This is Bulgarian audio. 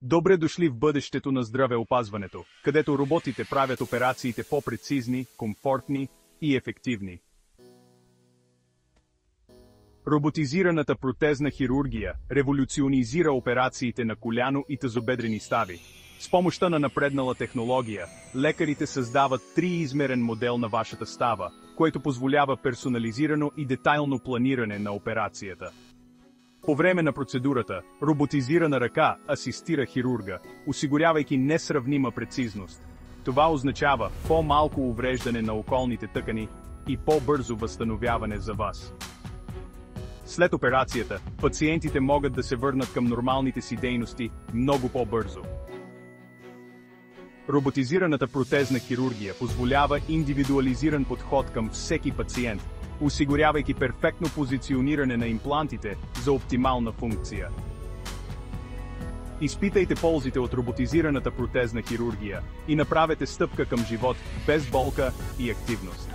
Добре дошли в бъдещето на здравеопазването, където роботите правят операциите по-прецизни, комфортни и ефективни. Роботизираната протезна хирургия революционизира операциите на коляно и тазобедрени стави. С помощта на напреднала технология, лекарите създават триизмерен модел на вашата става, което позволява персонализирано и детайлно планиране на операцията. По време на процедурата, роботизирана ръка асистира хирурга, осигурявайки несравнима прецизност. Това означава по-малко увреждане на околните тъкани и по-бързо възстановяване за вас. След операцията, пациентите могат да се върнат към нормалните си дейности много по-бързо. Роботизираната протезна хирургия позволява индивидуализиран подход към всеки пациент, осигурявайки перфектно позициониране на имплантите за оптимална функция. Изпитайте ползите от роботизираната протезна хирургия и направете стъпка към живот без болка и активност.